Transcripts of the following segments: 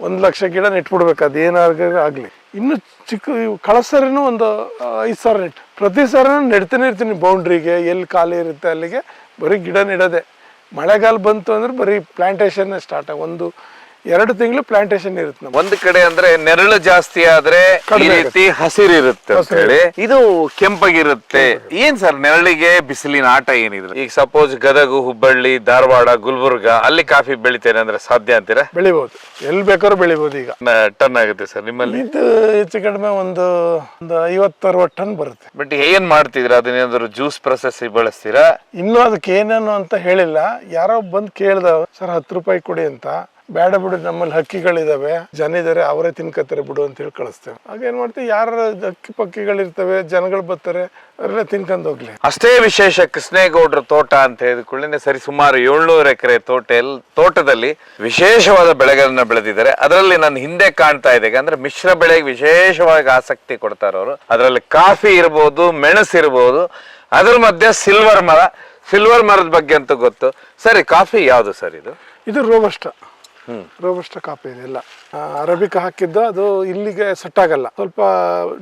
1 ಲಕ್ಷ ಗಿಡ ನೆಟ್ಬಿಡ್ಬೇಕು, ಅದೇನಾಗಲಿ. ಇನ್ನು ಚಿಕ್ಕ ಕಳಸರಿನೂ ಒಂದು 5,000 ನೆಟ್. ಪ್ರತಿ ಸರಿ ನೆಡ್ತಾನೆ ಇರ್ತೀನಿ ಬೌಂಡ್ರಿಗೆ, ಎಲ್ಲಿ ಖಾಲಿ ಇರುತ್ತೆ ಅಲ್ಲಿಗೆ ಬರೀ ಗಿಡ ನೆಡೋದೆ. ಮಳೆಗಾಲ ಬಂತು ಅಂದ್ರೆ ಬರೀ ಪ್ಲಾಂಟೇಶನ್ ಸ್ಟಾರ್ಟ್ 1-2 ತಿಂಗಳು ಪ್ಲಾಂಟೇಶನ್ ಇರುತ್ತೆ. ಒಂದ್ ಕಡೆ ಅಂದ್ರೆ ನೆರಳು ಜಾಸ್ತಿ ಆದ್ರೆ ಈ ರೀತಿ ಹಸಿರಿರುತ್ತೆ ಅಂತ ಹೇಳಿ, ಇದು ಕೆಂಪಗಿರುತ್ತೆ. ಏನ್ ಸರ್ ನೆರಳಿಗೆ ಬಿಸಿಲಿನ ಆಟ ಏನಿದ್ರು? ಈಗ ಸಪೋಸ್ ಗದಗ, ಹುಬ್ಬಳ್ಳಿ, ಧಾರವಾಡ, ಗುಲ್ಬರ್ಗ ಅಲ್ಲಿ ಕಾಫಿ ಬೆಳಿತೇನೆ ಅಂದ್ರೆ ಸಾಧ್ಯ ಅಂತೀರಾ? ಬೆಳಿಬಹುದು, ಎಲ್ಲಿ ಬೇಕಾದ್ರೂ ಬೆಳಿಬಹುದು. ಈಗ ಟನ್ ಆಗುತ್ತೆ ಸರ್ ನಿಮ್ಮಲ್ಲಿ? ಇದು ಹೆಚ್ಚು ಕಡಿಮೆ ಒಂದು 50-60 ಟನ್ ಬರುತ್ತೆ. ಬಟ್ ಏನ್ ಮಾಡ್ತಿದ್ರ? ಅದನ್ನೇನಾದ್ರು ಜ್ಯೂಸ್ ಪ್ರೊಸೆಸ್ ಬಳಸ್ತೀರಾ? ಇನ್ನು ಅದಕ್ಕೆ ಏನೇನು ಅಂತ ಹೇಳಿಲ್ಲ. ಯಾರೋ ಬಂದು ಕೇಳ್ದ, ಸರ್ 10 ರೂಪಾಯಿ ಕೊಡಿ ಅಂತ. ಬೇಡ ಬಿಡು, ನಮ್ಮಲ್ಲಿ ಹಕ್ಕಿಗಳಿದಾವೆ, ಜನ ಇದಾರೆ, ಅವರೇ ತಿನ್ಕತ್ತಾರೆ ಬಿಡು ಅಂತ ಹೇಳಿ ಕಳಿಸ್ತೇವೆ. ಹಾಗೇನ್ ಮಾಡ್ತೀವಿ, ಯಾರ ಹಕ್ಕಿ ಪಕ್ಕಿಗಳಿರ್ತವೆ, ಜನಗಳು ಬರ್ತಾರೆ, ಅವರೆಲ್ಲ ತಿನ್ಕೊಂಡ್ ಹೋಗ್ಲಿ. ಅಷ್ಟೇ ವಿಶೇಷ ಕೃಷ್ಣೇಗೌಡ್ರ ತೋಟ ಅಂತ ಹೇಳಿಕೊಳ್ಳಿ ಸರಿ ಸುಮಾರು 700 ಎಕರೆ ತೋಟದಲ್ಲಿ ವಿಶೇಷವಾದ ಬೆಳೆಗಳನ್ನ ಬೆಳೆದಿದ್ದಾರೆ. ಅದರಲ್ಲಿ ನನ್ನ ಹಿಂದೆ ಕಾಣ್ತಾ ಇದೆ ಅಂದ್ರೆ ಮಿಶ್ರ ಬೆಳೆಗೆ ವಿಶೇಷವಾಗಿ ಆಸಕ್ತಿ ಕೊಡ್ತಾರೆ ಅವರು. ಅದರಲ್ಲಿ ಕಾಫಿ ಇರ್ಬೋದು, ಮೆಣಸು ಇರ್ಬೋದು, ಅದ್ರ ಮಧ್ಯೆ ಸಿಲ್ವರ್ ಮರದ ಬಗ್ಗೆ ಅಂತೂ ಗೊತ್ತು. ಸರಿ, ಕಾಫಿ ಯಾವುದು ಸರ್ ಇದು? ಇದು ರೋಬಸ್ಟ ಕಾಫಿ. ಇದೆಲ್ಲ ಅರಬಿಕಾ ಹಾಕಿದ್ದು, ಅದು ಇಲ್ಲಿಗೆ ಸೆಟ್ ಆಗಲ್ಲ, ಸ್ವಲ್ಪ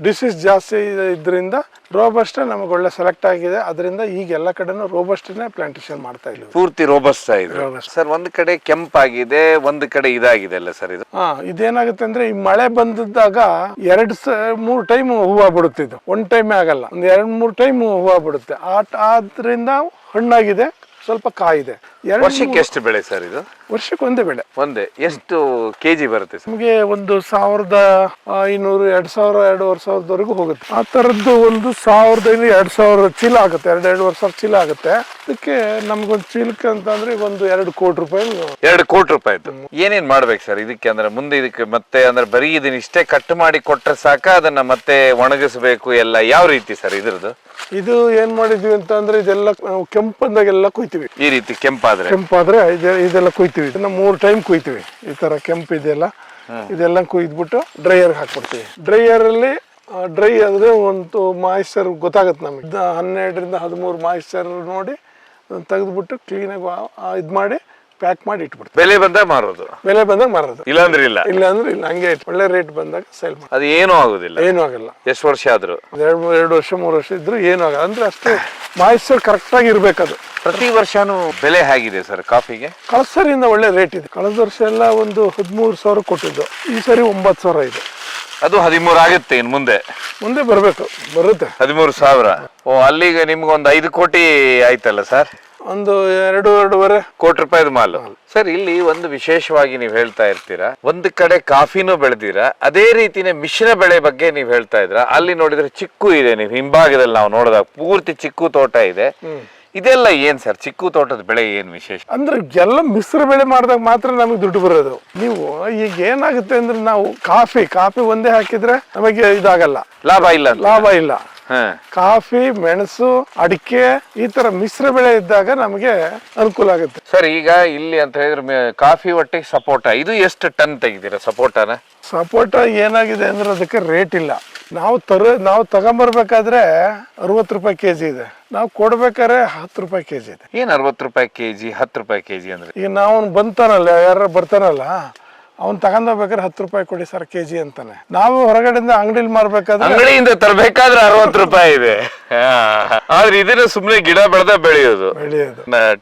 ಡಿಸೀಸ್ ಜಾಸ್ತಿ ಇದ್ರಿಂದ ರೋಬಸ್ಟ ನಮಗೆ ಒಳ್ಳೆ ಸೆಲೆಕ್ಟ್ ಆಗಿದೆ. ಅದರಿಂದ ಈಗ ಎಲ್ಲ ಕಡೆನೂ ರೋಬಸ್ಟನೇ ಪ್ಲಾಂಟೇಶನ್ ಮಾಡ್ತಾ ಇದ್ದೀವಿ. ಪೂರ್ತಿ ರೋಬಸ್ಟ ಇದೆ ಸರ್. ಒಂದ್ ಕಡೆ ಕೆಂಪಾಗಿದೆ, ಒಂದ್ ಕಡೆ ಇದಾಗಿದೆ ಅಲ್ಲ ಸರ್ ಇದು? ಇದೇನಾಗುತ್ತೆ ಅಂದ್ರೆ ಈ ಮಳೆ ಬಂದಿದ್ದಾಗ 2-3 ಟೈಮ್ ಹೂವು ಬಿಡುತ್ತೆ. ಇದು 1 ಟೈಮೇ ಆಗಲ್ಲ, ಒಂದ್ 2-3 ಟೈಮ್ ಹೂವು ಬಿಡುತ್ತೆ. ಆದ್ರಿಂದ ಹಣ್ಣಾಗಿದೆ, ಸ್ವಲ್ಪ ಕಾಯಿದೆ. ವರ್ಷಕ್ಕೆ ಎಷ್ಟು ಬೆಳೆ ಸರ್ ಇದು? ವರ್ಷಕ್ಕೆ ಒಂದೇ ಬೆಳೆ. ಎಷ್ಟು ಕೆಜಿ ಬರುತ್ತೆ ಸರ್? ನಮಗೆ 1,500, 2,000, 2,500 ಹೋಗುತ್ತೆ. ಆ ತರದ್ದು 1,500-2,000 ಚೀಲ ಆಗುತ್ತೆ, 2,500 ಚೀಲ ಆಗುತ್ತೆ. ಅದಕ್ಕೆ ನಮ್ಗೊಂದು ಚೀಲಕ್ಕೆ ಅಂತಂದ್ರೆ 2 ಕೋಟಿ ರೂಪಾಯಿ. 2 ಕೋಟಿ ರೂಪಾಯಿ. ಏನೇನ್ ಮಾಡ್ಬೇಕು ಸರ್ ಇದಕ್ಕೆ? ಅಂದ್ರೆ ಮುಂದೆ ಇದಕ್ಕೆ ಮತ್ತೆ ಅಂದ್ರೆ ಬರೀ ಇದನ್ನ ಇಷ್ಟೇ ಕಟ್ ಮಾಡಿ ಕೊಟ್ರೆ ಸಾಕ, ಅದನ್ನ ಮತ್ತೆ ಒಣಗಿಸ್ಬೇಕು ಎಲ್ಲ? ಯಾವ ರೀತಿ ಸರ್ ಇದ್ರದ್ದು? ಇದು ಏನ್ ಮಾಡಿದ್ವಿ ಅಂತ ಅಂದ್ರೆ ಇದೆಲ್ಲ ಕೆಂಪಂದಾಗೆಲ್ಲ ಕುಯ್ತೀವಿ. ಈ ರೀತಿ ಕೆಂಪಾದ್ರೆ ಇದೆಲ್ಲ ಕುಯ್ತೀವಿ. ಇದನ್ನ 3 ಟೈಮ್ ಕುಯ್ತೀವಿ. ಈ ತರ ಕೆಂಪು ಇದೆಲ್ಲ ಕುಯ್ದ್ಬಿಟ್ಟು ಡ್ರೈಯರ್ ಹಾಕ್ಬಿಡ್ತೀವಿ. ಡ್ರೈಯರ್ ಅಲ್ಲಿ ಡ್ರೈ ಅಂದ್ರೆ ಒಂದು ಮಾಯಿಶ್ಚರ್ ಗೊತ್ತಾಗುತ್ತೆ ನಮಗೆ. 12-13 ಮಾಯಿಶ್ಚರ್ ನೋಡಿ ತೆಗೆದ್ಬಿಟ್ಟು ಕ್ಲೀನಾಗಿ ಇದ್ ಮಾಡಿ ಪ್ಯಾಕ್ ಮಾಡಿ ಇಟ್ಬಿಡ್ತೀವಿ. ಬೆಲೆ ಬಂದಾಗ ಮಾರೋದು? ಬೆಲೆ ಬಂದಾಗ ಮಾರೋದು, ಇಲ್ಲಾಂದ್ರೆ ಇಲ್ಲ. ಹಂಗೆ ಒಳ್ಳೆ ರೇಟ್ ಬಂದಾಗ ಸೇಲ್ ಮಾಡಿ. ಅದು ಏನೂ ಆಗುದಿಲ್ಲ? ಏನೂ ಆಗಲ್ಲ. ಎಷ್ಟು ವರ್ಷ ಆದ್ರೂ? 2 ವರ್ಷ 3 ವರ್ಷ ಇದ್ರು ಏನೂ ಆಗಲ್ಲ. ಅಂದ್ರೆ ಅಷ್ಟು ಮಾಯಿಶ್ಚರ್ ಕರೆಕ್ಟ್ ಆಗಿ ಇರ್ಬೇಕದು. ಪ್ರತಿ ವರ್ಷನೂ ಬೆಲೆ ಹೇಗಿದೆ ಸರ್ ಕಾಫಿಗೆ? ಕಳೆದ ಸರಿಯಿಂದ ಒಳ್ಳೆ ರೇಟ್ ಇದೆ. ಕಳೆದ ವರ್ಷ ಎಲ್ಲ ಒಂದು 13,000 ಕೊಟ್ಟಿದ್ದು, ಈ ಸರಿ 9,000 ಇದೆ. ಅದು 13 ಆಗುತ್ತೆ. ಇನ್ ಮುಂದೆ ಬರುತ್ತೆ 13,000. ಅಲ್ಲಿಗೆ ನಿಮ್ಗೊಂದು 5 ಕೋಟಿ ಆಯ್ತಲ್ಲ ಸರ್? ಒಂದು 2-2.5 ಕೋಟಿ ರೂಪಾಯಿದ ಮಾಲು. ಸರ್, ಇಲ್ಲಿ ಒಂದು ವಿಶೇಷವಾಗಿ ನೀವು ಹೇಳ್ತಾ ಇರ್ತೀರಾ, ಒಂದು ಕಡೆ ಕಾಫಿನೂ ಬೆಳೆದಿರಾ, ಅದೇ ರೀತಿನೇ ಮಿಶ್ರ ಬೆಳೆ ಬಗ್ಗೆ ನೀವು ಹೇಳ್ತಾ ಇದ್ರ. ಅಲ್ಲಿ ನೋಡಿದ್ರೆ ಚಿಕ್ಕು ಇದೆ, ನೀವು ಹಿಂಭಾಗದಲ್ಲಿ ನಾವು ನೋಡಿದಾಗ ಪೂರ್ತಿ ಚಿಕ್ಕು ತೋಟ ಇದೆ. ಇದೆಲ್ಲ ಏನ್ ಸರ್ ಚಿಕ್ಕು ತೋಟದ ಬೆಳೆ ಏನ್ ವಿಶೇಷ? ಅಂದ್ರೆ ಎಲ್ಲ ಮಿಶ್ರ ಬೆಳೆ ಮಾಡಿದಾಗ ಮಾತ್ರ ನಮಗೆ ದುಡ್ಡು ಬರೋದು. ನೀವು ಈಗ ಏನಾಗುತ್ತೆ ಅಂದ್ರೆ ನಾವು ಕಾಫಿ ಒಂದೇ ಹಾಕಿದ್ರೆ ನಮಗೆ ಇದಾಗಲ್ಲ, ಲಾಭ ಇಲ್ಲ. ಕಾಫಿ, ಮೆಣಸು, ಅಡಿಕೆ ಈ ತರ ಮಿಶ್ರ ಬೆಳೆ ಇದ್ದಾಗ ನಮಗೆ ಅನುಕೂಲ ಆಗುತ್ತೆ. ಸರ್, ಈಗ ಇಲ್ಲಿ ಅಂತ ಹೇಳಿದ್ರೆ ಕಾಫಿ ಒಟ್ಟಿಗೆ ಸಪೋಟ, ಇದು ಎಷ್ಟು ಟನ್ ತೆಗಿತೀರಾ ಸಪೋಟನ? ಸಪೋಟ ಏನಾಗಿದೆ ಅಂದ್ರೆ ಅದಕ್ಕೆ ರೇಟ್ ಇಲ್ಲ. ನಾವು ತಗೊಂಬರ್ಬೇಕಾದ್ರೆ 60 ರೂಪಾಯಿ ಕೆಜಿ ಇದೆ, ನಾವು ಕೊಡ್ಬೇಕಾದ್ರೆ 10 ರೂಪಾಯಿ ಕೆಜಿ ಇದೆ. ಏನ್ 60 ರೂಪಾಯಿ ಕೆಜಿ 10 ರೂಪಾಯಿ ಕೆಜಿ ಅಂದ್ರೆ? ಈಗ ನಾವು ಯಾರು ಬರ್ತಾನಲ್ಲ, ಅವ್ನು ತಗೊಂಡೋಗ್ಬೇಕಾದ್ರೆ 10 ರೂಪಾಯಿ ಕೊಡಿ ಸರ್ ಕೆಜಿ ಅಂತಾನೆ. ನಾವು ಹೊರಗಡೆಯಿಂದ ಅಂಗಡಿಲಿ ಮಾರ್ಬೇಕಾದ್ರೆ, ಅಂಗಡಿಯಿಂದ ತರಬೇಕಾದ್ರೆ 60 ರೂಪಾಯಿ ಇದೆ. ಆದ್ರೆ ಇದನ್ನ ಸುಮ್ನೆ ಗಿಡ ಬೆಳೆಯೋದು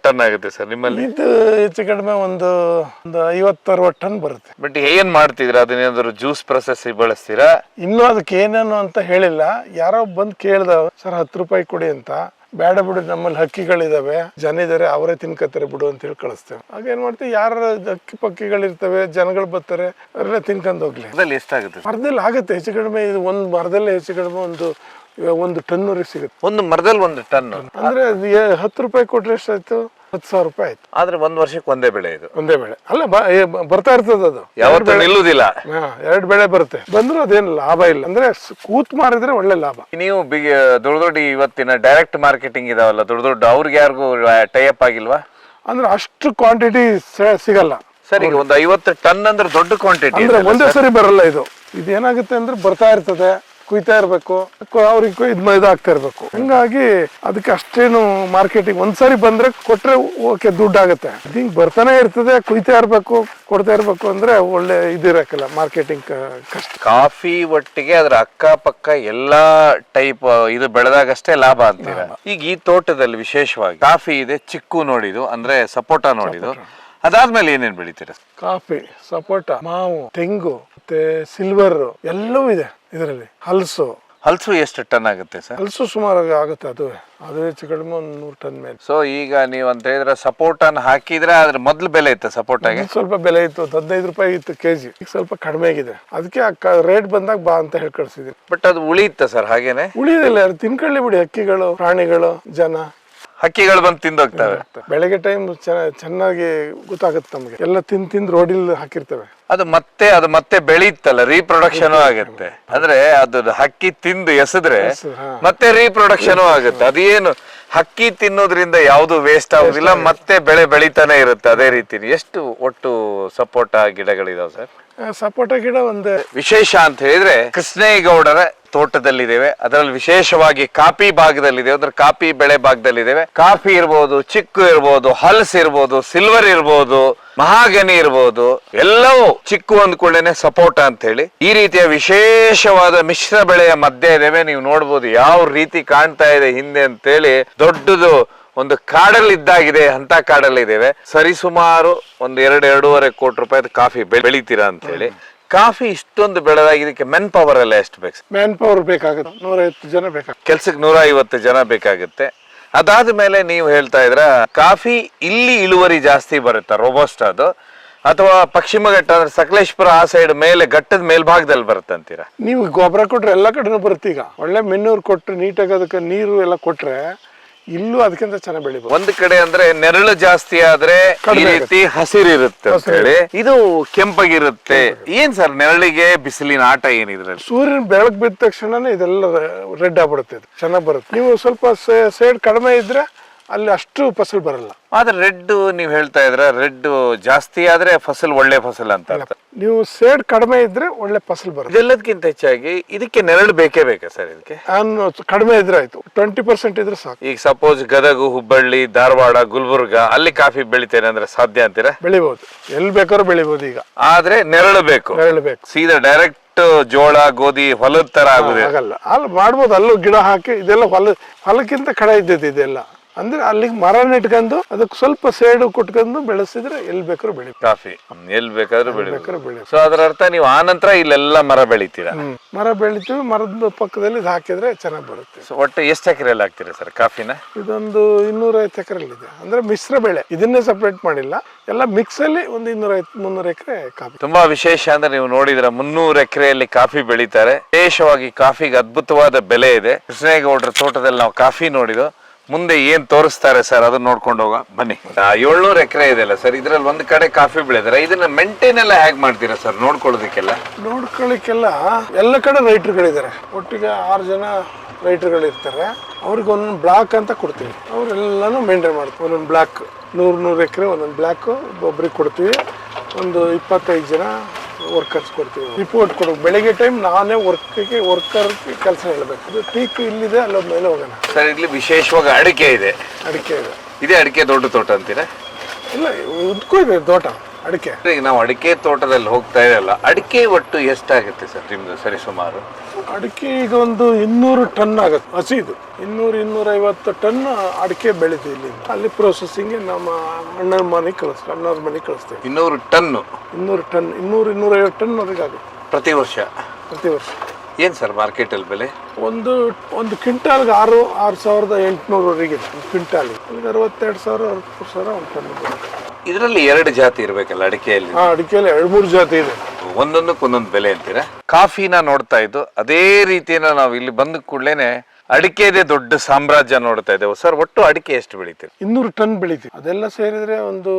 ಟನ್ ಆಗುತ್ತೆ ಸರ್ ನಿಮ್ಮಲ್ಲಿ? ಇದು ಹೆಚ್ಚು ಕಡಿಮೆ ಒಂದು 50-60 ಟನ್ ಬರುತ್ತೆ. ಬಟ್ ಏನ್ ಮಾಡ್ತಿದ್ರ? ಅದನ್ನೇನಾದ್ರು ಜ್ಯೂಸ್ ಪ್ರೊಸೆಸ್ ಬಳಸ್ತೀರಾ? ಇನ್ನು ಅದಕ್ಕೆ ಏನೇನು ಅಂತ ಹೇಳಿಲ್ಲ. ಯಾರೋ ಬಂದು ಕೇಳ್ದ, ಸರ್ 10 ರೂಪಾಯಿ ಕೊಡಿ ಅಂತ. ಬೇಡ ಬಿಡು, ನಮ್ಮಲ್ಲಿ ಹಕ್ಕಿಗಳಿದಾವೆ, ಜನ ಇದಾರೆ, ಅವರೇ ತಿನ್ಕತ್ತಾರೆ ಬಿಡು ಅಂತ ಹೇಳಿ ಕಳಿಸ್ತೇವೆ. ಹಾಗೇನ್ ಮಾಡ್ತೀವಿ, ಯಾರ ಹಕ್ಕಿ ಪಕ್ಕಿಗಳಿರ್ತವೆ, ಜನಗಳು ಬರ್ತಾರೆ, ಅವರೆಲ್ಲ ತಿನ್ಕೊಂಡ್ ಹೋಗ್ಲಿ. ಎಷ್ಟಾಗುತ್ತೆ? ಮರದಲ್ಲಿ ಆಗುತ್ತೆ ಹೆಚ್ಚು ಕಡಿಮೆ. ಇದು ಒಂದು ಮರದಲ್ಲೇ ಹೆಚ್ಚು ಕಡಿಮೆ ಒಂದು ಟನ್ನೂರಿಗೆ ಸಿಗುತ್ತೆ. ಒಂದು ಮರದಲ್ಲಿ 1 ಟನ್ ಅಂದ್ರೆ 10 ರೂಪಾಯಿ ಕೊಟ್ರೆ ಎಷ್ಟಾಯ್ತು? 10,000 ರೂಪಾಯಿ ಆಯ್ತು. ಆದ್ರೆ 1 ವರ್ಷಕ್ಕೆ ಒಂದೇ ಬೆಳೆ ಇದು? ಒಂದೇ ಬೆಳೆ ಅಲ್ಲ, ಬರ್ತಾ ಇರ್ತದ ಅದು, ಯಾವತ್ತೂ ನಿಲ್ಲುದಿಲ್ಲ. 2 ಬೆಳೆ ಬರುತ್ತೆ. ಬಂದ್ರು ಅದೇನು ಲಾಭ ಇಲ್ಲ. ಅಂದ್ರೆ ಕೂತ್ ಮಾರಿದ್ರೆ ಒಳ್ಳೆ ಲಾಭ. ನೀವು ದೊಡ್ಡ ಇವತ್ತಿನ ಡೈರೆಕ್ಟ್ ಮಾರ್ಕೆಟಿಂಗ್ ಇದಾವಲ್ಲ ದೊಡ್ಡ ಅವ್ರಿಗೆ ಯಾರಿಗೂ ಟೈಅಪ್ ಆಗಿಲ್ವಾ? ಅಂದ್ರೆ ಅಷ್ಟು ಕ್ವಾಂಟಿಟಿ ಸಿಗಲ್ಲ ಸರ್. ಈಗ ಒಂದು 50 ಟನ್ ಅಂದ್ರೆ ದೊಡ್ಡ ಕ್ವಾಂಟಿಟಿ, ಅಂದ್ರೆ ಒಂದೇ ಸರಿ ಬರಲ್ಲ. ಇದೇನಾಗುತ್ತೆ ಅಂದ್ರೆ ಬರ್ತಾ ಇರ್ತದೆ, ಕುಯ್ತಾ ಇರ್ಬೇಕು, ಅವ್ರಿಗೆ ಇದಾಗ್ತಾ ಇರ್ಬೇಕು. ಹಂಗಾಗಿ ಅದಕ್ಕೆ ಅಷ್ಟೇನು ಮಾರ್ಕೆಟಿಂಗ್ ಒಂದ್ಸರಿ ಬಂದ್ರೆ ಕೊಟ್ರೆ ಓಕೆ ದುಡ್ಡು ಆಗುತ್ತೆ. ಹಿಂಗ್ ಬರ್ತಾನೆ ಇರ್ತದೆ, ಕುಯ್ತಾ ಇರ್ಬೇಕು, ಕೊಡ್ತಾ ಇರ್ಬೇಕು ಅಂದ್ರೆ ಒಳ್ಳೆ ಇದಿರಕ್ಕಲ್ಲ, ಮಾರ್ಕೆಟಿಂಗ್ ಕಷ್ಟ. ಕಾಫಿ ಒಟ್ಟಿಗೆ ಅದ್ರ ಅಕ್ಕಪಕ್ಕ ಎಲ್ಲಾ ಟೈಪ್ ಇದು ಬೆಳೆದಾಗಷ್ಟೇ ಲಾಭ ಅಂತೀರಾ. ಈಗ ಈ ತೋಟದಲ್ಲಿ ವಿಶೇಷವಾಗಿ ಕಾಫಿ ಇದೆ, ಚಿಕ್ಕು ನೋಡಿದು ಅಂದ್ರೆ ಸಪೋಟ ನೋಡಿದು, ಅದಾದ್ಮೇಲೆ ಏನೇನ್ ಬೆಳಿತೀರಾ? ಕಾಫಿ, ಸಪೋಟ, ಮಾವು, ತೆಂಗು, ಮತ್ತೆ ಸಿಲ್ವರ್ ಎಲ್ಲವೂ ಇದೆ ಇದರಲ್ಲಿ. ಹಲಸು ಎಷ್ಟು ಟನ್ ಆಗುತ್ತೆ ಸರ್? ಹಲಸು ಸುಮಾರು ಆಗುತ್ತೆ, ಅದು ಹೆಚ್ಚು ಕಡಿಮೆ 100 ಟನ್ ಮೇಲೆ. ಸೊ ಈಗ ನೀವು ಅಂತ ಹೇಳಿದ್ರೆ ಸಪೋಟನ್ ಹಾಕಿದ್ರೆ ಅದ್ರ ಮೊದ್ಲು ಬೆಲೆ ಇತ್ತು ಸಪೋಟಾಗೆ? ಸ್ವಲ್ಪ ಬೆಲೆ ಇತ್ತು, 15 ರೂಪಾಯಿ ಇತ್ತು ಕೆಜಿ. ಈಗ ಸ್ವಲ್ಪ ಕಡಿಮೆ ಆಗಿದೆ, ಅದಕ್ಕೆ ರೇಟ್ ಬಂದಾಗ ಬಾ ಅಂತ ಹೇಳಿ ಕಳ್ಸಿದೀನಿ. ಬಟ್ ಅದು ಉಳಿಯುತ್ತೆ ಸರ್ ಹಾಗೇನೆ? ಉಳಿಯೋದಿಲ್ಲ, ತಿನ್ಕೊಳ್ಳಿ ಬಿಡಿ. ಹಕ್ಕಿಗಳು, ಪ್ರಾಣಿಗಳು, ಜನ, ಹಕ್ಕಿಗಳು ಬಂದು ತಿಂದೋಗ್ತವೆ. ಬೆಳಗ್ಗೆ ಟೈಮ್ ಚೆನ್ನಾಗಿ ಗೊತ್ತಾಗುತ್ತೆ ನಮ್ಗೆ. ಎಲ್ಲ ತಿಂದು ರೋಡಿಲ್ ಹಾಕಿರ್ತವೆ. ಅದು ಮತ್ತೆ ಬೆಳೀತಲ್ಲ, ರೀಪ್ರೊಡಕ್ಷನ್ ಆಗುತ್ತೆ. ಅಂದ್ರೆ ಅದು ಹಕ್ಕಿ ತಿಂದು ಎಸೆದ್ರೆ ಮತ್ತೆ ರೀಪ್ರೊಡಕ್ಷನ್ ಆಗುತ್ತೆ. ಅದೇನು ಹಕ್ಕಿ ತಿನ್ನೋದ್ರಿಂದ ಯಾವ್ದು ವೇಸ್ಟ್ ಆಗುದಿಲ್ಲ, ಮತ್ತೆ ಬೆಳೀತಾನೆ ಇರುತ್ತೆ ಅದೇ ರೀತಿ. ಎಷ್ಟು ಒಟ್ಟು ಸಪೋಟ ಗಿಡಗಳಿದಾವೆ ಸರ್? ಸಪೋಟ ಗಿಡ ಒಂದೇ ವಿಶೇಷ ಅಂತ ಹೇಳಿದ್ರೆ ಕೃಷ್ಣೇಗೌಡರ ತೋಟದಲ್ಲಿದ್ದೇವೆ. ಅದರಲ್ಲಿ ವಿಶೇಷವಾಗಿ ಕಾಫಿ ಭಾಗದಲ್ಲಿದ್ದೇವೆ, ಅಂದ್ರೆ ಕಾಫಿ ಬೆಳೆ ಭಾಗದಲ್ಲಿದ್ದೇವೆ. ಕಾಫಿ ಇರ್ಬೋದು, ಚಿಕ್ಕು ಇರ್ಬೋದು, ಹಲ್ಸ್ ಇರ್ಬೋದು, ಸಿಲ್ವರ್ ಇರ್ಬೋದು, ಮಹಾಗನಿ ಇರ್ಬೋದು, ಎಲ್ಲವೂ ಚಿಕ್ಕು ಅಂದ್ಕೊಳ್ಳೇನೆ ಸಪೋಟ ಅಂತ ಹೇಳಿ ಈ ರೀತಿಯ ವಿಶೇಷವಾದ ಮಿಶ್ರ ಬೆಳೆಯ ಮಧ್ಯೆ ಇದ್ದೇವೆ. ನೀವು ನೋಡ್ಬೋದು ಯಾವ ರೀತಿ ಕಾಣ್ತಾ ಇದೆ ಹಿಂದೆ ಅಂತೇಳಿ. ದೊಡ್ಡದು ಒಂದು ಕಾಡಲ್ಲಿದ್ದಾಗಿದೆ ಅಂತ ಕಾಡಲ್ಲಿದ್ದೇವೆ. ಸರಿಸುಮಾರು ಒಂದು 2-2.5 ಕೋಟಿ ರೂಪಾಯಿ ಕಾಫಿ ಬೆಳಿತೀರಾ ಅಂತ ಹೇಳಿ. ಕಾಫಿ ಇಷ್ಟೊಂದು ಬೆಳೆದಾಗ ಇದಕ್ಕೆ ಮೆನ್ ಪವರ್ ಎಲ್ಲ ಎಷ್ಟು ಬೇಕು? ಮ್ಯಾನ್ ಪವರ್ ಬೇಕಾಗುತ್ತೆ, 150 ಜನ ಬೇಕಾಗುತ್ತೆ. ಕೆಲ್ಸಕ್ಕೆ 150 ಜನ ಬೇಕಾಗುತ್ತೆ. ಅದಾದ ಮೇಲೆ ನೀವು ಹೇಳ್ತಾ ಇದ್ರ ಕಾಫಿ ಇಲ್ಲಿ ಇಳುವರಿ ಜಾಸ್ತಿ ಬರುತ್ತೆ, ರೋಬೋಸ್ಟ್ ಅದು, ಅಥವಾ ಪಶ್ಚಿಮ ಘಟ್ಟ ಅಂದ್ರೆ ಸಕಲೇಶ್ಪುರ ಆ ಸೈಡ್ ಮೇಲೆ ಘಟ್ಟದ ಮೇಲ್ಭಾಗದಲ್ಲಿ ಬರುತ್ತೆ ಅಂತೀರಾ? ನೀವು ಗೊಬ್ಬರ ಕೊಟ್ರೆ ಎಲ್ಲ ಕಡೆನೂ ಬರುತ್ತೆ. ಈಗ ಒಳ್ಳೆ ಮೆನ್ನೂರ್ ಕೊಟ್ರೆ, ನೀಟಾಗಿ ಅದಕ್ಕೆ ನೀರು ಎಲ್ಲ ಕೊಟ್ರೆ ಇಲ್ಲೂ ಅದಕ್ಕಿಂತ ಚೆನ್ನಾಗಿ ಬೆಳಿಬಹುದು. ಒಂದ್ ಕಡೆ ಅಂದ್ರೆ ನೆರಳು ಜಾಸ್ತಿ ಆದ್ರೆ ಈ ರೀತಿ ಹಸಿರಿರುತ್ತೆ ಅಂತ ಹೇಳಿ, ಇದು ಕೆಂಪಗಿರುತ್ತೆ. ಏನ್ ಸರ್ ನೆರಳಿಗೆ ಬಿಸಿಲಿನ ಆಟ ಏನಿದ್ರೆ? ಸೂರ್ಯನ ಬೆಳಕು ಬಿದ್ದ ತಕ್ಷಣನೇ ಇದೆಲ್ಲ ರೆಡ್ ಆಗ್ಬಿಡುತ್ತೆ, ಇದು ಚೆನ್ನಾಗಿ ಬರುತ್ತೆ. ನೀವು ಸ್ವಲ್ಪ ಸೇಡ್ ಕಡಿಮೆ ಇದ್ರೆ ಅಲ್ಲಿ ಅಷ್ಟು ಫಸಲ್ ಬರಲ್ಲ. ಆದ್ರೆ ರೆಡ್ ನೀವು ಹೇಳ್ತಾ ಇದ್ರ ರೆಡ್ ಜಾಸ್ತಿ ಆದ್ರೆ ಫಸಲ್ ಒಳ್ಳೆ ಫಸಲ್ ಅಂತ ಅರ್ಥ. ನೀವು ಸೇಡ್ ಕಡಿಮೆ ಇದ್ರೆ ಒಳ್ಳೆ ಫಸಲ್ ಬರುತ್ತೆ. ಇದೆಲ್ಲದಕ್ಕಿಂತ ಹೆಚ್ಚಾಗಿ ಇದಕ್ಕೆ ನೆರಳು ಬೇಕೇ ಬೇಕಾ ಸರ್? ಇದಕ್ಕೆ ಕಡಿಮೆ ಇದ್ರೆ ಆಯ್ತು, 20% ಇದ್ರೆ ಸಾಕು. ಈಗ ಸಪೋಸ್ ಗದಗ, ಹುಬ್ಬಳ್ಳಿ, ಧಾರವಾಡ, ಗುಲ್ಬರ್ಗ ಅಲ್ಲಿ ಕಾಫಿ ಬೆಳಿತೇನೆ ಅಂದ್ರೆ ಸಾಧ್ಯ ಅಂತೀರಾ? ಬೆಳಿಬಹುದು, ಎಲ್ಲಿ ಬೇಕಾದ್ರೂ ಬೆಳಿಬಹುದು. ಈಗ ಆದ್ರೆ ನೆರಳು ಬೇಕು. ಸೀದಾ ಡೈರೆಕ್ಟ್ ಜೋಳ, ಗೋಧಿ ಹೊಲದ ತರ ಆಗಲ್ಲ. ಅಲ್ಲಿ ಮಾಡ್ಬೋದು, ಅಲ್ಲೂ ಗಿಡ ಹಾಕಿ. ಇದೆಲ್ಲ ಹೊಲಕ್ಕಿಂತ ಕಡೆ ಇದ್ದದ್ದು ಇದೆಲ್ಲ. ಅಂದ್ರೆ ಅಲ್ಲಿಗೆ ಮರ ನೆಟ್ಕೊಂಡು ಅದಕ್ಕೆ ಸ್ವಲ್ಪ ಸೇಡು ಕೊಟ್ಕೊಂಡು ಬೆಳೆಸಿದ್ರೆ ಎಲ್ಲಿ ಬೇಕಾದ್ರೂ ಬೆಳಿ ಕಾಫಿ, ಎಲ್ಲಿ ಬೇಕಾದ್ರೂ ಬೆಳಿ. ಸೊ ಅದರ ಅರ್ಥ ನೀವು ಆ ನಂತರ ಇಲ್ಲೆಲ್ಲ ಮರ ಬೆಳಿತೀರಾ? ಮರ ಬೆಳಿತೀವಿ, ಮರದ ಪಕ್ಕದಲ್ಲಿ ಇದು ಹಾಕಿದ್ರೆ ಚೆನ್ನಾಗಿ ಬರುತ್ತೆ. ಒಟ್ಟು ಎಷ್ಟು ಎಕರೆಯಲ್ಲಿ ಹಾಕ್ತೀರಾ ಸರ್ ಕಾಫಿನ? ಇದೊಂದು 250 ಎಕರೆಯಲ್ಲಿ ಇದೆ. ಅಂದ್ರೆ ಮಿಶ್ರ ಬೆಳೆ, ಇದನ್ನೇ ಸಪರೇಟ್ ಮಾಡಿಲ್ಲ, ಎಲ್ಲ ಮಿಕ್ಸ್ ಅಲ್ಲಿ ಒಂದು 250-300 ಎಕರೆ ಕಾಫಿ. ತುಂಬಾ ವಿಶೇಷ ಅಂದ್ರೆ ನೀವು ನೋಡಿದ್ರ 300 ಎಕರೆಯಲ್ಲಿ ಕಾಫಿ ಬೆಳಿತಾರೆ. ವಿಶೇಷವಾಗಿ ಕಾಫಿಗೆ ಅದ್ಭುತವಾದ ಬೆಲೆ ಇದೆ. ಕೃಷ್ಣೇಗೌಡರ ತೋಟದಲ್ಲಿ ನಾವು ಕಾಫಿ ನೋಡಿದ್ವು. ಮುಂದೆ ಏನ್ ತೋರಿಸ್ತಾರೆ ಸರ್ ಅದನ್ನ ನೋಡ್ಕೊಂಡು ಹೋಗ ಬನ್ನಿ. 700 ಎಕರೆ ಇದೆಲ್ಲ ಸರ್, ಇದ್ರಲ್ಲಿ ಒಂದ್ ಕಡೆ ಕಾಫಿ ಬೆಳೆದಾರೆ. ಇದನ್ನ ಮೇಂಟೈನ್ ಎಲ್ಲ ಹೇಗ್ ಮಾಡ್ತೀರಾ ಸರ್ ನೋಡ್ಕೊಳ್ಳೋದಕ್ಕೆಲ್ಲ? ನೋಡ್ಕೊಳ್ಳಿಕ್ಕೆಲ್ಲ ಎಲ್ಲ ಕಡೆ ರೈತರುಗಳಿದ್ದಾರೆ. ಒಟ್ಟಿಗೆ 6 ಜನ ರೈತರುಗಳು ಇರ್ತಾರೆ. ಅವ್ರಿಗೆ ಒಂದೊಂದು ಬ್ಲಾಕ್ ಅಂತ ಕೊಡ್ತೀವಿ. ಅವರೆಲ್ಲಾನು ಮೇಂಟೈನ್ ಮಾಡ್ತೀವಿ. ಒಂದೊಂದು ಬ್ಲಾಕ್ 100 ಎಕರೆ ಒಂದೊಂದು ಬ್ಲಾಕ್ ಒಬ್ಬರಿಗೆ ಕೊಡ್ತೀವಿ. ಒಂದು 25 ಜನ ವರ್ಕರ್ಸ್ ಕೊಡ್ತೀವಿ. ರಿಪೋರ್ಟ್ ಕೊಡೋ ಬೆಳಿಗ್ಗೆ ಟೈಮ್ ನಾನೇ ವರ್ಕರ್ ಕೆಲಸ ಹೇಳಬೇಕು. ಇದು ಪೀಕ್ ಇಲ್ಲಿದೆ, ಅಲ್ಲೊಂದು ಮೇಲೆ ಹೋಗೋಣ ಸರ್. ಇಲ್ಲಿ ವಿಶೇಷವಾಗಿ ಅಡಿಕೆ ಇದೆ. ಇದೇ ಅಡಿಕೆ ದೊಡ್ಡ ತೋಟ ಅಂತೀರಾ? ಇಲ್ಲ, ಉದ್ಕೂ ಇದೆ ತೋಟ ಅಡಿಕೆ. ಈಗ ನಾವು ಅಡಿಕೆ ತೋಟದಲ್ಲಿ ಹೋಗ್ತಾ ಇದೆಯಲ್ಲ, ಅಡಿಕೆ ಒಟ್ಟು ಎಷ್ಟಾಗುತ್ತೆ ಸರ್ ನಿಮ್ದು ಸರಿ ಸುಮಾರು? ಅಡಿಕೆ ಈಗ ಒಂದು 200 ಟನ್ ಆಗುತ್ತೆ ಹಸಿದು. 200-250 ಟನ್ ಅಡಿಕೆ ಬೆಳಿತೀವಿ ಇಲ್ಲಿ. ಅಲ್ಲಿ ಪ್ರೊಸೆಸಿಂಗ್ ನಮ್ಮ ಅಣ್ಣನ ಮನೆಗೆ ಕಳಿಸ್ತೀವಿ, ಅಣ್ಣವ್ರ ಮನೆಗೆ ಕಳಿಸ್ತೇವೆ. 200 ಟನ್ 200-250 ಟನ್ ವರೆಗೆ ಆಗುತ್ತೆ ಪ್ರತಿ ವರ್ಷ. ಏನ್ ಸರ್ ಮಾರ್ಕೆಟ್ ಅಲ್ಲಿ ಬೆಲೆ? ಒಂದು ಕ್ವಿಂಟಾಲ್ಗೆ 6,800 ವರೆಗೆ ಇದೆ. ಒಂದು ಕ್ವಿಂಟಾಲ್ 62,000 63,000 ಒಂದು ಟನ್. ಇದರಲ್ಲಿ 2 ಜಾತಿ ಇರ್ಬೇಕಲ್ಲ ಅಡಿಕೆಯಲ್ಲಿ? ಅಡಿಕೆಯಲ್ಲಿ 2-3 ಜಾತಿ ಇದೆ. ಒಂದೊಂದಕ್ಕೆ ಒಂದೊಂದು ಬೆಲೆ ಅಂತೀರಾ? ಕಾಫಿನ ನೋಡ್ತಾ ಇದ್ದು ಅದೇ ರೀತಿಯನ್ನ ನಾವು ಇಲ್ಲಿ ಬಂದ ಕೂಡಲೇನೆ ಅಡಿಕೆದೇ ದೊಡ್ಡ ಸಾಮ್ರಾಜ್ಯ ನೋಡ್ತಾ ಇದ್ದೇವೆ ಸರ್. ಒಟ್ಟು ಅಡಿಕೆ ಎಷ್ಟು ಬೆಳಿತೀವಿ? 200 ಟನ್ ಬೆಳಿತೀವಿ. ಅದೆಲ್ಲ ಸೇರಿದ್ರೆ ಒಂದು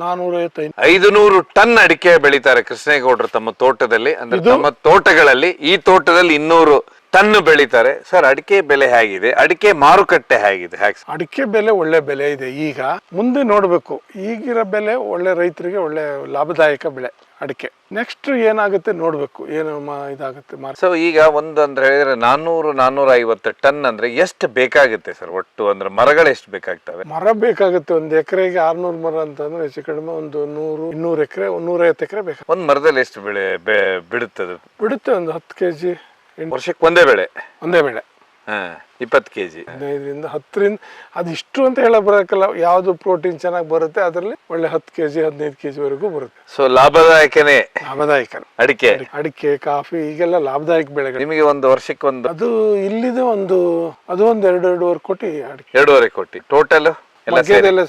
450-500 ಟನ್ ಅಡಿಕೆ ಬೆಳಿತಾರೆ ಕೃಷ್ಣೇಗೌಡರು ತಮ್ಮ ತೋಟದಲ್ಲಿ. ಅಂದ್ರೆ ತಮ್ಮ ತೋಟಗಳಲ್ಲಿ, ಈ ತೋಟದಲ್ಲಿ 200 ಟನ್ ಬೆಳಿತಾರೆ ಸರ್. ಅಡಿಕೆ ಬೆಲೆ ಹೇಗಿದೆ, ಅಡಿಕೆ ಮಾರುಕಟ್ಟೆ ಹೇಗಿದೆ? ಅಡಿಕೆ ಬೆಲೆ ಒಳ್ಳೆ ಬೆಲೆ ಇದೆ. ಈಗ ಮುಂದೆ ನೋಡ್ಬೇಕು. ಈಗಿರೋ ಬೆಲೆ ಒಳ್ಳೆ ರೈತರಿಗೆ ಒಳ್ಳೆ ಲಾಭದಾಯಕ ಬೆಳೆ ಅಡಿಕೆ. ನೆಕ್ಸ್ಟ್ ಏನಾಗುತ್ತೆ ನೋಡ್ಬೇಕು, ಏನು ಇದಾಗುತ್ತೆ. ಸೊ ಈಗ ಒಂದು ಅಂದ್ರೆ ಹೇಳಿದ್ರೆ 400-450 ಟನ್ ಅಂದ್ರೆ ಎಷ್ಟು ಬೇಕಾಗುತ್ತೆ ಸರ್ ಒಟ್ಟು? ಅಂದ್ರೆ ಮರಗಳು ಎಷ್ಟು ಬೇಕಾಗ್ತವೆ? ಮರ ಬೇಕಾಗುತ್ತೆ ಒಂದು ಎಕರೆಗೆ 600 ಮರ ಅಂತಂದ್ರೆ ಹೆಚ್ಚು ಕಡಿಮೆ ಒಂದು 100-200 ಎಕರೆ 150 ಎಕರೆ ಬೇಕು. ಒಂದು ಮರದಲ್ಲಿ ಎಷ್ಟು ಬಿಡುತ್ತದೆ? ಬಿಡುತ್ತೆ ಒಂದು 10 kg. ವರ್ಷಕ್ಕೆ ಒಂದೇ ಬೆಳೆ? ಒಂದೇ ಬೆಳೆ 20 kg. 15ರಿಂದ 10ರಿಂದ ಅದು ಇಷ್ಟು ಅಂತ ಹೇಳಕ್ ಬರಕಲ್ಲ. ಯಾವ್ದು ಪ್ರೋಟೀನ್ ಚೆನ್ನಾಗಿ ಬರುತ್ತೆ ಅದರಲ್ಲಿ ಒಳ್ಳೆ 10 kg 15 kg ವರೆಗೂ ಬರುತ್ತೆ. ಸೊ ಲಾಭದಾಯಕನೇ? ಲಾಭದಾಯಕ. ಅಡಿಕೆ ಕಾಫಿ ಈಗೆಲ್ಲ ಲಾಭದಾಯಕ ಬೆಳೆಗಳು. ನಿಮಗೆ ಒಂದು ವರ್ಷಕ್ಕೆ ಒಂದು ಅದು ಇಲ್ಲಿದೆ ಒಂದು 2-2.5 ಕೋಟಿ ಅಡಿಕೆ. 2.5 ಕೋಟಿ ಟೋಟಲ್ ಎಲ್ಲ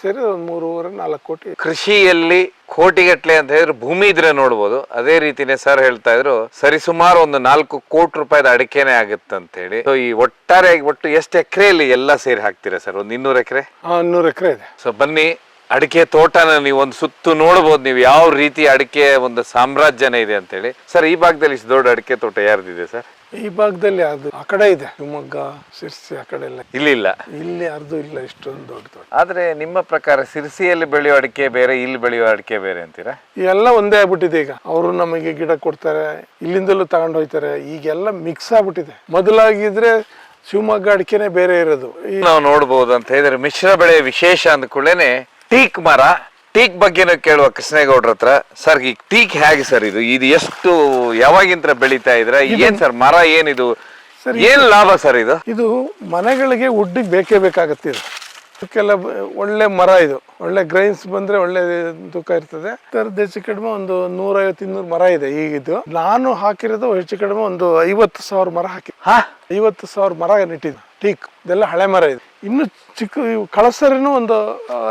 ಸೇರಿ 3-4 ಕೋಟಿ. ಕೃಷಿಯಲ್ಲಿ ಕೋಟಿಗಟ್ಲೆ ಅಂತ ಹೇಳಿದ್ರೆ ಭೂಮಿ ಇದ್ರೆ ನೋಡ್ಬೋದು. ಅದೇ ರೀತಿನೇ ಸರ್ ಹೇಳ್ತಾ ಇದ್ರು ಸರಿಸುಮಾರು ಒಂದು 4 ಕೋಟಿ ರೂಪಾಯಿದ ಅಡಿಕೆನೆ ಆಗುತ್ತೆ ಅಂತ ಹೇಳಿ. ಸೊ ಈ ಒಟ್ಟಾರೆಯಾಗಿ ಒಟ್ಟು ಎಷ್ಟು ಎಕರೆಯಲ್ಲಿ ಎಲ್ಲ ಸೇರಿ ಹಾಕ್ತೀರಾ ಸರ್? ಒಂದು 200 ಎಕರೆ? 200 ಎಕರೆ ಇದೆ. ಸೊ ಬನ್ನಿ, ಅಡಿಕೆ ತೋಟನ ನೀವು ಒಂದು ಸುತ್ತು ನೋಡ್ಬೋದು. ನೀವು ಯಾವ ರೀತಿ ಅಡಿಕೆ ಒಂದು ಸಾಮ್ರಾಜ್ಯನೇ ಇದೆ ಅಂತ ಹೇಳಿ. ಸರ್ ಈ ಭಾಗದಲ್ಲಿ ಇಷ್ಟು ದೊಡ್ಡ ಅಡಿಕೆ ತೋಟ ಯಾರ್ದಿದೆ ಸರ್? ಈ ಭಾಗದಲ್ಲಿ ಅದು ಆ ಕಡೆ ಇದೆ, ಶಿವಮೊಗ್ಗ ಸಿರ್ಸಿ ಆ ಕಡೆ ಎಲ್ಲ. ಇಲ್ಲ ಇಲ್ಲಿ ಯಾರ್ದು ಇಲ್ಲ ಇಷ್ಟೊಂದು ದೊಡ್ಡ ತೋಟ. ಆದ್ರೆ ನಿಮ್ಮ ಪ್ರಕಾರ ಸಿರ್ಸಿಯಲ್ಲಿ ಬೆಳೆಯೋ ಅಡಿಕೆ ಬೇರೆ, ಇಲ್ಲಿ ಬೆಳೆಯೋ ಅಡಿಕೆ ಬೇರೆ ಅಂತೀರಾ? ಎಲ್ಲ ಒಂದೇ ಆಗ್ಬಿಟ್ಟಿದೆ ಈಗ. ಅವರು ನಮಗೆ ಗಿಡ ಕೊಡ್ತಾರೆ, ಇಲ್ಲಿಂದಲೂ ತಗೊಂಡು ಹೋಗ್ತಾರೆ. ಈಗೆಲ್ಲ ಮಿಕ್ಸ್ ಆಗ್ಬಿಟ್ಟಿದೆ. ಮೊದಲಾಗಿದ್ರೆ ಶಿವಮೊಗ್ಗ ಅಡಿಕೆನೆ ಬೇರೆ ಇರೋದು. ನಾವು ನೋಡ್ಬೋದು ಅಂತ ಹೇಳಿದ್ರೆ ಮಿಶ್ರ ಬೆಳೆ ವಿಶೇಷ ಅಂದ್ಕೊಳ್ಳೇನೆ ಟೀಕ್ ಮರ. ಟೀಕ್ ಬಗ್ಗೆನೂ ಕೇಳುವ ಕೃಷ್ಣೇಗೌಡ್ರ ಹತ್ರ. ಸರ್ ಈ ಟೀಕ್ ಹೇಗೆ ಸರ್ ಇದು ಎಷ್ಟು ಯಾವಾಗಿಂತ ಬೆಳೀತಾ ಇದ್ರ? ಏನ್ ಸರ್ ಮರ ಏನಿದು, ಏನ್ ಲಾಭ ಸರ್ ಇದು? ಇದು ಮನೆಗಳಿಗೆ ವುಡ್ಡಿಗೆ ಬೇಕೇ ಬೇಕಾಗತ್ತೆ. ಇದು ಇದಕ್ಕೆಲ್ಲ ಒಳ್ಳೆ ಮರ. ಇದು ಒಳ್ಳೆ ಗ್ರೈನ್ಸ್ ಬಂದ್ರೆ ಒಳ್ಳೆ ತೂಕ ಇರ್ತದೆ. ಹೆಚ್ಚು ಕಡಿಮೆ ಒಂದು 150-200 ಮರ ಇದೆ ಈಗಿದ್ದು. ನಾನು ಹಾಕಿರೋದು ಹೆಚ್ಚು ಕಡಿಮೆ ಒಂದು 50,000 ಮರ ಹಾಕಿ. 50,000 ಮರ ನೆಟ್ಟಿದ್ದು ಟೀಕ್. ಇದೆಲ್ಲ ಹಳೆ ಮರ ಇದೆ. ಇನ್ನು ಚಿಕ್ಕ ಕಳಸರಿನೂ ಒಂದು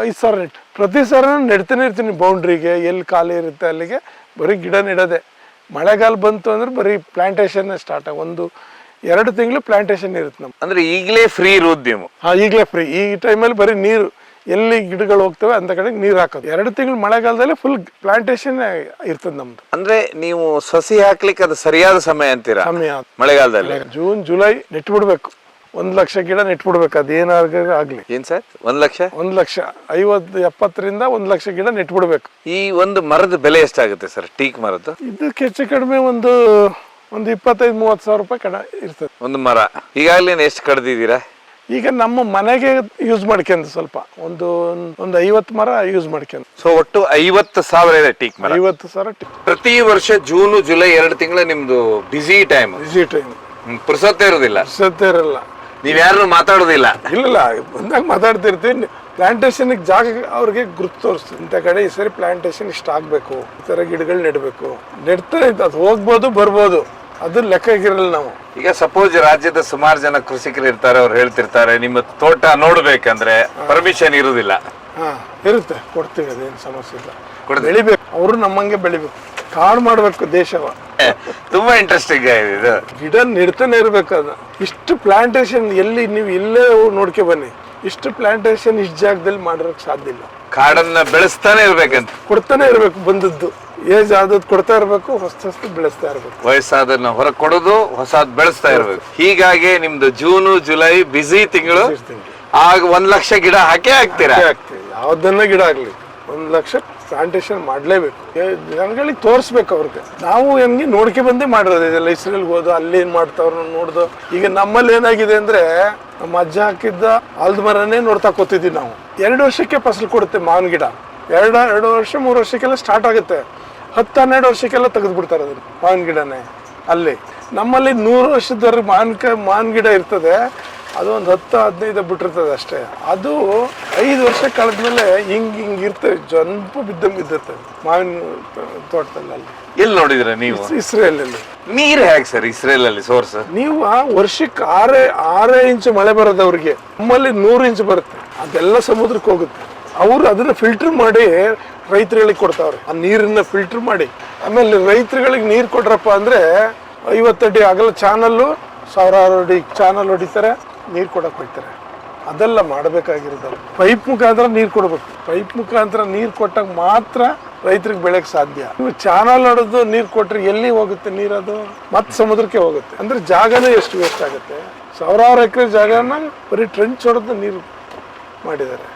5,000 ನೆಟ್ಟು. ಪ್ರತಿ ಸಾರ ನೆಡ್ತಾನೆ ಇರ್ತೀನಿ ಬೌಂಡ್ರಿಗೆ. ಎಲ್ಲಿ ಖಾಲಿ ಇರುತ್ತೆ ಅಲ್ಲಿಗೆ ಬರೀ ಗಿಡ ನೆಡೋದೆ. ಮಳೆಗಾಲ ಬಂತು ಅಂದ್ರೆ ಬರೀ ಪ್ಲಾಂಟೇಶನ್ ಸ್ಟಾರ್ಟ್. 1-2 ತಿಂಗಳು ಪ್ಲಾಂಟೇಶನ್ ಇರುತ್ತೆ ನಮ್ಗೆ. ಅಂದ್ರೆ ಈಗಲೇ ಫ್ರೀ ಇರೋದು ನೀವು? ಈಗಲೇ ಫ್ರೀ. ಈ ಟೈಮಲ್ಲಿ ಬರೀ ನೀರು ಎಲ್ಲಿ ಗಿಡಗಳು ಹೋಗ್ತವೆ ಅಂತ ಕಡೆಗೆ ನೀರು ಹಾಕೋದು. 2 ತಿಂಗಳು ಮಳೆಗಾಲದಲ್ಲಿ ಫುಲ್ ಪ್ಲಾಂಟೇಶನ್ ಇರ್ತದೆ ನಮ್ದು. ಅಂದ್ರೆ ನೀವು ಸಸಿ ಹಾಕ್ಲಿಕ್ಕೆ ಅದು ಸರಿಯಾದ ಸಮಯ ಅಂತೀರಾ? ಸಮಯ ಮಳೆಗಾಲದಲ್ಲಿ ಜೂನ್ ಜುಲೈ ನೆಟ್ಬಿಡ್ಬೇಕು. 1 ಲಕ್ಷ ಗಿಡ ನೆಟ್ಬಿಡ್ಬೇಕು. ಅದೇನಾಗ್ಲಿ. ಏನ್ ಸರ್ 1 ಲಕ್ಷ? 1 ಲಕ್ಷ 50-70ರಿಂದ 1 ಲಕ್ಷ ಗಿಡ ನೆಟ್ಬಿಡ್ಬೇಕು. ಈ ಒಂದು ಮರದ ಬೆಲೆ ಎಷ್ಟಾಗುತ್ತೆ ಸರ್ ಟೀಕ್ ಮರದ್ದು? ಇದಕ್ಕೆ ಹೆಚ್ಚು ಕಡಿಮೆ ಒಂದು 25-30 ಸಾವಿರ ರೂಪಾಯಿ ಕಡ ಇರ್ತದೆ ಒಂದು ಮರ. ಈಗಾಗಲೇ ಎಷ್ಟು ಕಡ್ದಿದ್ದೀರಾ? ಈಗ ನಮ್ಮ ಮನೆಗೆ ಯೂಸ್ ಮಾಡ್ಕೊಂಡು ಸ್ವಲ್ಪ ಒಂದು 50 ಮರ ಯೂಸ್ ಮಾಡ್ಕೊಂಡು. ಸೊ ಒಟ್ಟು 50,000 ಇದೆ ಟೀಕ್ ಮರ. 50,000. ಪ್ರತಿ ವರ್ಷ ಜೂನ್ ಜುಲೈ 2 ತಿಂಗಳ ನಿಮ್ದು ಬಿಸಿ ಟೈಮ್. ಪುರ್ಸೊತ್ತೇ ಇರೋದಿಲ್ಲ? ಪುರ್ಸೊತ್ತೇ ಇರಲ್ಲ. ನೀವ್ ಯಾರು ಮಾತಾಡೋದಿಲ್ಲ? ಇಲ್ಲ, ಬಂದಾಗ ಮಾತಾಡ್ತಿರ್ತೀವಿ. ಪ್ಲಾಂಟೇಶನ್ ಜಾಗ ಅವ್ರಿಗೆ ಗುರುತು ತೋರಿಸ್ತೀವಿ. ಇಂಥ ಕಡೆ ಈ ಸರಿ ಪ್ಲಾಂಟೇಶನ್ ಇಷ್ಟ ಆಗ್ಬೇಕು, ಈ ತರ ಗಿಡಗಳು ನೆಡ್ಬೇಕು. ನೆಡ್ತಾರೆ ಅದು ಹೋಗ್ಬೋದು ಬರ್ಬೋದು, ಅದು ಲೆಕ್ಕಗಿರಲ್ಲ ನಾವು. ಈಗ ಸಪೋಸ್ ರಾಜ್ಯದ ಸುಮಾರು ಜನ ಕೃಷಿಕರು ಇರ್ತಾರೆ, ಅವ್ರು ಹೇಳ್ತಿರ್ತಾರೆ ನಿಮ್ಮ ತೋಟ ನೋಡ್ಬೇಕಂದ್ರೆ ಪರ್ಮಿಷನ್ ಇರುದಿಲ್ಲ. ಇರುತ್ತೆ, ಕೊಡ್ತೀವಿ, ಅದೇನು ಸಮಸ್ಯೆ ಇಲ್ಲ. ಬೆಳಿಬೇಕು, ಅವರು ನಮ್ಮಂಗೆ ಬೆಳಿಬೇಕು, ಕಾಡು ಮಾಡ್ಬೇಕು ದೇಶವ. ತುಂಬಾ ಇಂಟ್ರೆಸ್ಟಿಂಗ್ ಆಗಿದೆ ಇದು. ಗಿಡ ನೆಡ್ತಾನೆ ಇರ್ಬೇಕು. ಅದು ಇಷ್ಟು ಪ್ಲಾಂಟೇಶನ್ ಎಲ್ಲಿ ನೀವು ಇಲ್ಲೇ ನೋಡ್ಕೆ ಬನ್ನಿ. ಇಷ್ಟು ಪ್ಲಾಂಟೇಶನ್ ಇಷ್ಟು ಜಾಗದಲ್ಲಿ ಮಾಡಿರೋಕೆ ಸಾಧ್ಯ ಇಲ್ಲ. ಕಾಡನ್ನ ಬೆಳೆಸ್ತಾನೆ ಇರ್ಬೇಕಂತ. ಕೊಡ್ತಾನೆ ಇರ್ಬೇಕು. ಬಂದದ್ದು ಏಜ್ ಆದದ್ದು ಕೊಡ್ತಾ ಇರ್ಬೇಕು, ಹೊಸ ಬೆಳೆಸ್ತಾ ಇರ್ಬೇಕು. ವಯಸ್ಸಾದನ್ನ ಹೊರ ಕೊಡೋದು, ಹೊಸದ್ ಬೆಳೆಸ್ತಾ ಇರ್ಬೇಕು. ಹೀಗಾಗಿ ನಿಮ್ದು ಜೂನು ಜುಲೈ ಬಿಸಿ ತಿಂಗಳು. ಆಗ 1 ಲಕ್ಷ ಗಿಡ ಹಾಕೇ ಹಾಕ್ತೀರಾ? ಯಾವ್ದನ್ನ ಗಿಡ ಆಗ್ಲಿ 1 ಲಕ್ಷ ಪ್ಲಾಂಟೇಶನ್ ಮಾಡ್ಲೇಬೇಕು. ಜನಗಳಿಗೆ ತೋರಿಸ್ಬೇಕು ಅವ್ರಿಗೆ. ನಾವು ಹೆಂಗೆ ನೋಡ್ಕೆ ಬಂದೇ ಮಾಡಿರೋದು ಇದೆಲ್ಲ. ಇಸ್ರೇಲ್ಗೆ ಹೋದು ಅಲ್ಲಿ ಏನ್ ಮಾಡ್ತಾವ್ರ ನೋಡ್ದು. ಈಗ ನಮ್ಮಲ್ಲಿ ಏನಾಗಿದೆ ಅಂದ್ರೆ ನಮ್ಮ ಅಜ್ಜ ಹಾಕಿದ್ದ ಆಲ್ದ ಮರನೇ ನೋಡ್ತಾ ಕೂತಿದ್ವಿ ನಾವು. 2 ವರ್ಷಕ್ಕೆ ಫಸಲು ಕೊಡುತ್ತೆ ಮಾವಿನ ಗಿಡ. 2 ವರ್ಷ 3 ವರ್ಷಕ್ಕೆಲ್ಲ ಸ್ಟಾರ್ಟ್ ಆಗುತ್ತೆ. 10-12 ವರ್ಷಕ್ಕೆಲ್ಲ ತೆಗೆದು ಬಿಡ್ತಾರೆ ಅದನ್ನ ಮಾವಿನ ಗಿಡನೇ. ಅಲ್ಲಿ ನಮ್ಮಲ್ಲಿ 100 ವರ್ಷದವರೆಗೆ ಮಾವಿನ ಗಿಡ ಇರ್ತದೆ. ಅದು ಒಂದು 10-15 ಬಿಟ್ಟಿರ್ತದೆ ಅಷ್ಟೇ. ಅದು 5 ವರ್ಷ ಕಳೆದ್ಮೇಲೆ ಹಿಂಗ್ ಇರ್ತವೆ, ಜಂಪು ಬಿದ್ದಿರ್ತದೆ ಮಾವಿನ ತೋಟದಲ್ಲಿ. ಅಲ್ಲಿ ಎಲ್ಲಿ ನೋಡಿದ್ರೆ ನೀವು? ಇಸ್ರೇಲಲ್ಲಿ. ನೀರ್ ಹೇಗೆ ಸರ್ ಇಸ್ರೇಲ್ ಅಲ್ಲಿ ಸೋರ್ಸ್? ನೀವು ವರ್ಷಕ್ಕೆ 6 ಇಂಚು ಮಳೆ ಬರೋದು ಅವ್ರಿಗೆ. ನಮ್ಮಲ್ಲಿ 100 ಇಂಚು ಬರುತ್ತೆ. ಅದೆಲ್ಲ ಸಮುದ್ರಕ್ಕೆ ಹೋಗುತ್ತೆ. ಅವರು ಅದನ್ನ ಫಿಲ್ಟರ್ ಮಾಡಿ ರೈತರುಗಳಿಗೆ ಕೊಡ್ತಾವ್ರೆ. ಆ ನೀರನ್ನ ಫಿಲ್ಟರ್ ಮಾಡಿ. ಆಮೇಲೆ ರೈತರುಗಳಿಗೆ ನೀರು ಕೊಟ್ರಪ್ಪ ಅಂದ್ರೆ 50 ಅಡಿ ಅಗಲ ಚಾನಲ್ಲು, 1000 ಅಡಿ ಚಾನಲ್ ಹೊಡಿತಾರೆ, ನೀರು ಕೊಡಕ್ ಹೋಗ್ತಾರೆ. ಅದೆಲ್ಲ ಮಾಡಬೇಕಾಗಿರೋದಲ್ಲ. ಪೈಪ್ ಮುಖಾಂತರ ನೀರು ಕೊಡ್ಬೇಕು. ಪೈಪ್ ಮುಖಾಂತರ ನೀರು ಕೊಟ್ಟಾಗ ಮಾತ್ರ ರೈತರಿಗೆ ಬೆಳೆಯಕ್ಕೆ ಸಾಧ್ಯ. ನೀವು ಚಾನಲ್ ಹೊಡೆದು ನೀರು ಕೊಟ್ರೆ ಎಲ್ಲಿ ಹೋಗುತ್ತೆ ನೀರದು? ಮತ್ತೆ ಸಮುದ್ರಕ್ಕೆ ಹೋಗುತ್ತೆ. ಅಂದ್ರೆ ಜಾಗನೇ ಎಷ್ಟು ವೇಸ್ಟ್ ಆಗುತ್ತೆ. ಸಾವಿರಾರು ಎಕರೆ ಜಾಗನ ಬರೀ ಟ್ರೆಂಚ್ ಹೊಡೆದು ನೀರು ಮಾಡಿದ್ದಾರೆ.